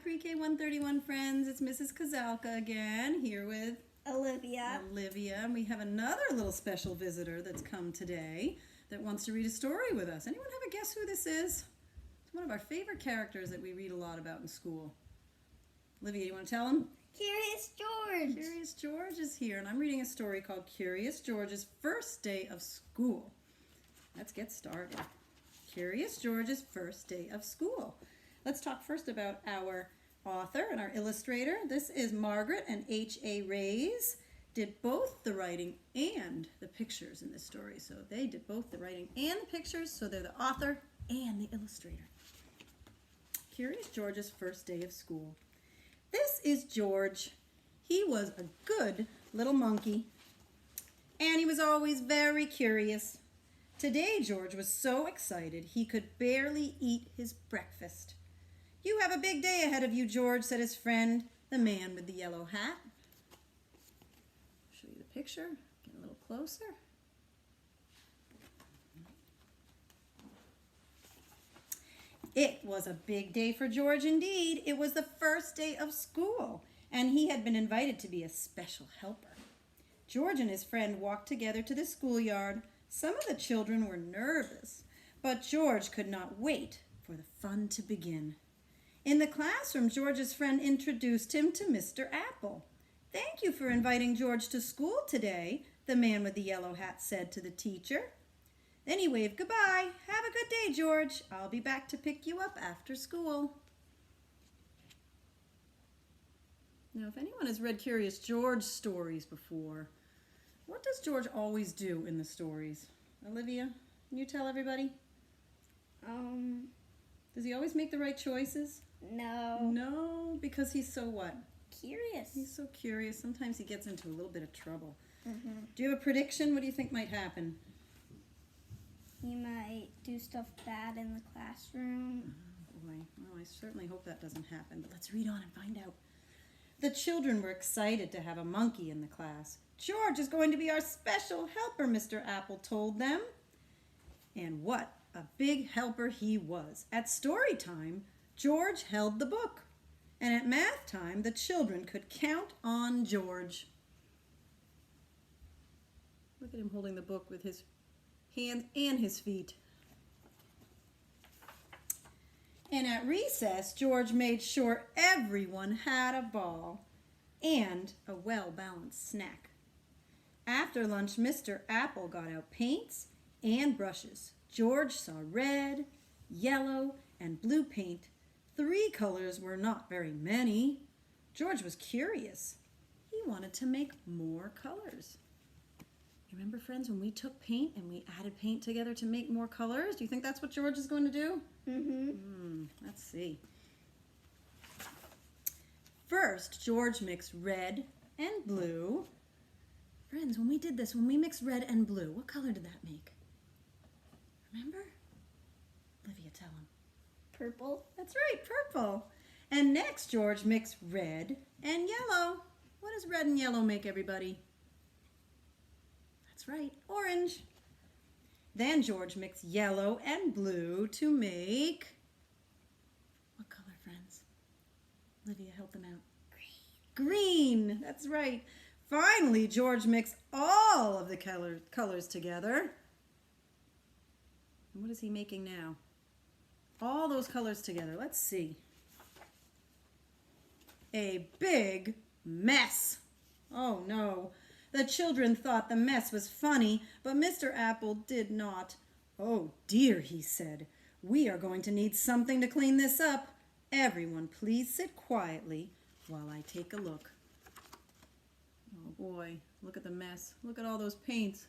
Pre-K 131 friends. It's Mrs. Koszalka again, here with Olivia. And we have another little special visitor that's come today that wants to read a story with us. Anyone have a guess who this is? It's one of our favorite characters that we read a lot about in school. Olivia, you want to tell him? Curious George. Curious George is here, and I'm reading a story called Curious George's First Day of School. Let's get started. Curious George's First Day of School. Let's talk first about our author and our illustrator. This is Margaret and H.A. Rays. Did both the writing and the pictures in this story. So they did both the writing and the pictures, so they're the author and the illustrator. Curious George's First Day of School. This is George. He was a good little monkey, and he was always very curious. Today, George was so excited he could barely eat his breakfast. "You have a big day ahead of you, George," said his friend, the man with the yellow hat. I'll show you the picture. Get a little closer. It was a big day for George indeed. It was the first day of school, and he had been invited to be a special helper. George and his friend walked together to the schoolyard. Some of the children were nervous, but George could not wait for the fun to begin. In the classroom, George's friend introduced him to Mr. Apple. "Thank you for inviting George to school today," the man with the yellow hat said to the teacher. Then he waved goodbye. "Have a good day, George. I'll be back to pick you up after school." Now, if anyone has read Curious George stories before, what does George always do in the stories? Olivia, can you tell everybody? Does he always make the right choices? No. No, because he's so what? Curious. He's so curious. Sometimes he gets into a little bit of trouble. Mm-hmm. Do you have a prediction? What do you think might happen? He might do stuff bad in the classroom. Oh boy, well, I certainly hope that doesn't happen, but let's read on and find out. The children were excited to have a monkey in the class. "George is going to be our special helper," Mr. Apple told them. And what a big helper he was. At story time, George held the book. And at math time, the children could count on George. Look at him holding the book with his hands and his feet. And at recess, George made sure everyone had a ball and a well-balanced snack. After lunch, Mr. Apple got out paints and brushes. George saw red, yellow, and blue paint. 3 colors were not very many. George was curious. He wanted to make more colors. You remember, friends, when we took paint and we added paint together to make more colors? Do you think that's what George is going to do? Mm-hmm. Let's see. First, George mixed red and blue. Friends, when we did this, when we mixed red and blue, what color did that make? Remember? Olivia, tell him. Purple. That's right, purple. And next, George mixed red and yellow. What does red and yellow make, everybody? That's right, orange. Then George mixed yellow and blue to make... what color, friends? Olivia, help them out. Green, that's right. Finally, George mixed all of the colors together. And what is he making now? All those colors together. Let's see. A big mess. Oh no. The children thought the mess was funny, but Mr. Apple did not. "Oh dear," he said. "We are going to need something to clean this up. Everyone, please sit quietly while I take a look." Oh boy, look at the mess. Look at all those paints.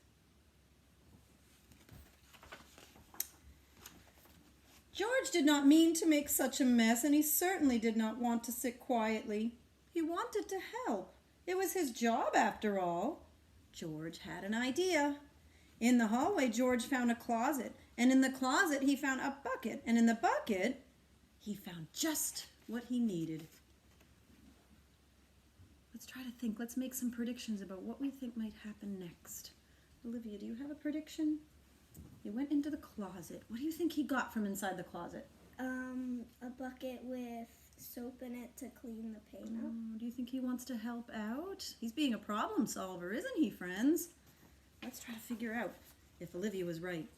George did not mean to make such a mess, and he certainly did not want to sit quietly. He wanted to help. It was his job, after all. George had an idea. In the hallway, George found a closet, and in the closet, he found a bucket, and in the bucket, he found just what he needed. Let's try to think. Let's make some predictions about what we think might happen next. Olivia, do you have a prediction? He went into the closet. What do you think he got from inside the closet? A bucket with soap in it to clean the paint up. Oh, do you think he wants to help out? He's being a problem solver, isn't he, friends? Let's try to figure out if Olivia was right.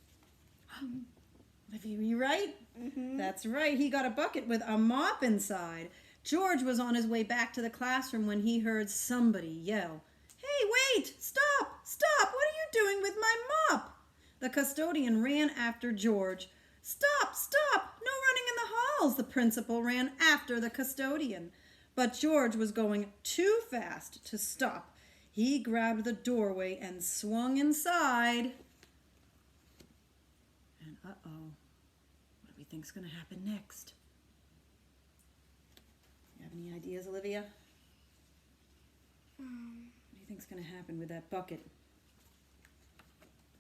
Olivia, you right? Mm-hmm. That's right. He got a bucket with a mop inside. George was on his way back to the classroom when he heard somebody yell, "Hey, wait! Stop! Stop! What are you doing with my mop?" The custodian ran after George. "Stop! Stop! No running in the halls!" The principal ran after the custodian. But George was going too fast to stop. He grabbed the doorway and swung inside. And uh-oh, what do we think's going to happen next? You have any ideas, Olivia? What do you think's going to happen with that bucket?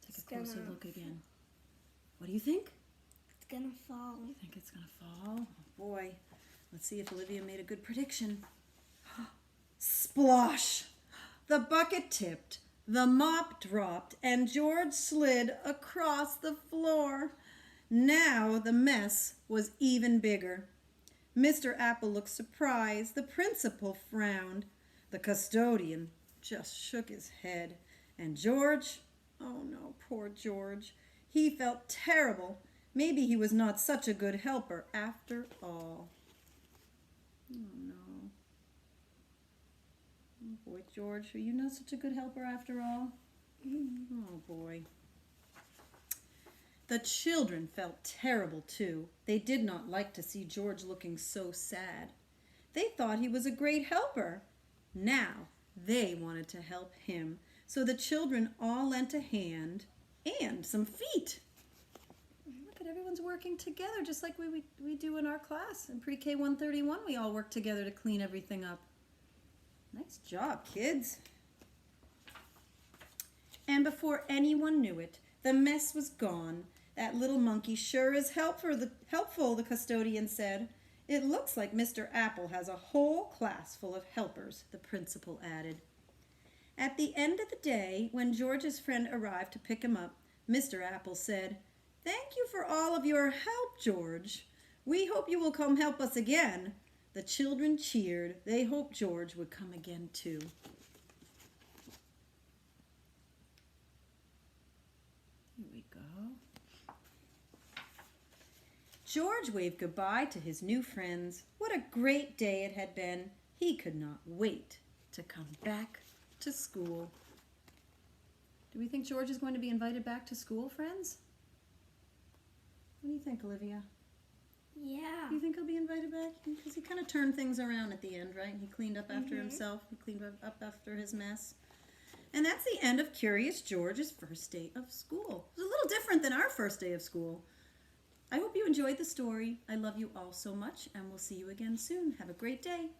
Take a closer look again. What do you think? It's gonna fall. You think it's gonna fall? Oh boy. Let's see if Olivia made a good prediction. Splosh! The bucket tipped, the mop dropped, and George slid across the floor. Now the mess was even bigger. Mr. Apple looked surprised. The principal frowned. The custodian just shook his head. And George, oh no, poor George. He felt terrible. Maybe he was not such a good helper after all. Oh no. Oh boy, George, are you not such a good helper after all? Oh boy. The children felt terrible too. They did not like to see George looking so sad. They thought he was a great helper. Now they wanted to help him. So the children all lent a hand and some feet. Look at everyone's working together just like we do in our class. In Pre-K 131, we all work together to clean everything up. Nice job, kids. And before anyone knew it, the mess was gone. That little monkey sure is helpful, the custodian said. It looks like Mr. Apple has a whole class full of helpers, the principal added. At the end of the day, when George's friend arrived to pick him up, Mr. Apple said, "Thank you for all of your help, George. We hope you will come help us again." The children cheered. They hoped George would come again too. Here we go. George waved goodbye to his new friends. What a great day it had been. He could not wait to come back to school. Do we think George is going to be invited back to school, friends? What do you think, Olivia? Yeah. Do you think he'll be invited back? Because he kind of turned things around at the end, right? He cleaned up after himself. He cleaned up after his mess. And that's the end of Curious George's first day of school. It was a little different than our first day of school. I hope you enjoyed the story. I love you all so much, and we'll see you again soon. Have a great day.